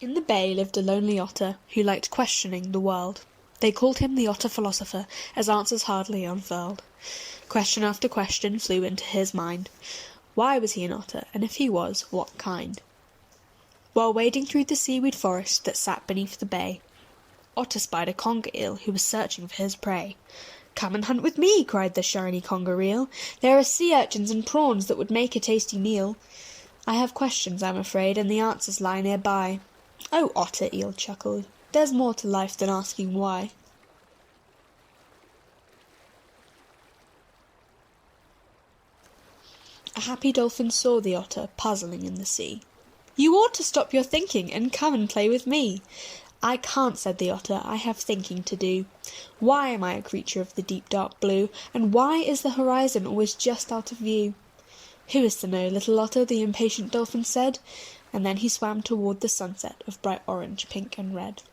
In the bay lived a lonely otter who liked questioning the world. They called him the Otter Philosopher, as answers hardly unfurled. Question after question flew into his mind. Why was he an otter, and if he was, what kind? While wading through the seaweed forest that sat beneath the bay, Otter spied a conger eel who was searching for his prey. "Come and hunt with me," cried the shiny conger eel. "There are sea urchins and prawns that would make a tasty meal." "I have questions, I'm afraid, and the answers lie nearby." "Oh, Otter," Eel chuckled, "there's more to life than asking why." A happy dolphin saw the otter puzzling in the sea. "You ought to stop your thinking and come and play with me." "I can't," said the otter, "I have thinking to do. Why am I a creature of the deep dark blue, and why is the horizon always just out of view?" "Who is to know, little otter?" the impatient dolphin said, and then he swam toward the sunset of bright orange, pink and red.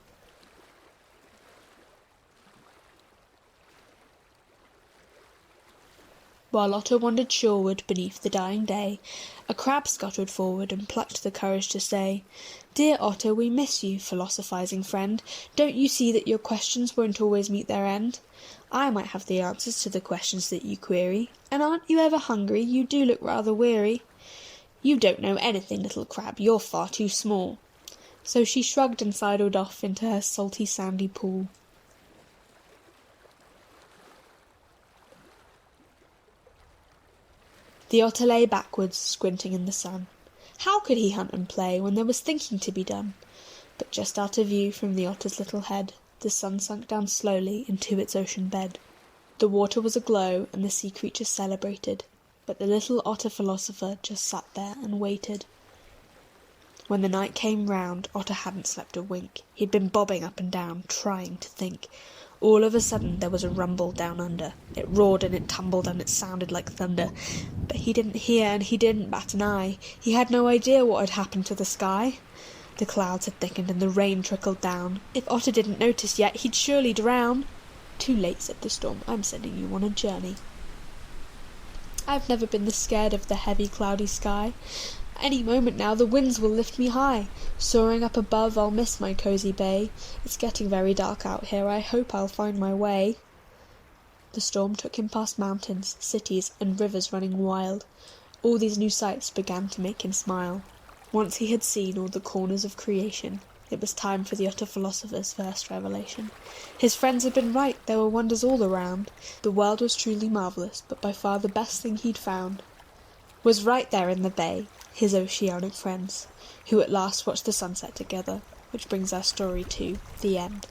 While Otter wandered shoreward beneath the dying day, a crab scuttled forward and plucked the courage to say, "Dear Otter, we miss you, philosophising friend. Don't you see that your questions won't always meet their end? I might have the answers to the questions that you query. And aren't you ever hungry? You do look rather weary." "You don't know anything, little crab, you're far too small." So she shrugged and sidled off into her salty sandy pool. The otter lay backwards, squinting in the sun. How could he hunt and play when there was thinking to be done? But just out of view from the otter's little head, the sun sunk down slowly into its ocean bed. The water was aglow and the sea creatures celebrated, but the little Otter Philosopher just sat there and waited. When the night came round, Otter hadn't slept a wink. He'd been bobbing up and down, trying to think. All of a sudden there was a rumble down under. It roared and it tumbled and it sounded like thunder. But he didn't hear and he didn't bat an eye. He had no idea what had happened to the sky. The clouds had thickened and the rain trickled down. If Otter didn't notice yet, he'd surely drown. "Too late," said the storm. "I'm sending you on a journey." "I've never been this scared of the heavy cloudy sky. Any moment now the winds will lift me high. Soaring up above I'll miss my cosy bay. It's getting very dark out here, I hope I'll find my way." The storm took him past mountains, cities, and rivers running wild. All these new sights began to make him smile. Once he had seen all the corners of creation, it was time for the Otter Philosopher's first revelation. His friends had been right, there were wonders all around. The world was truly marvellous, but by far the best thing he'd found was right there in the bay, his oceanic friends, who at last watched the sunset together, which brings our story to the end.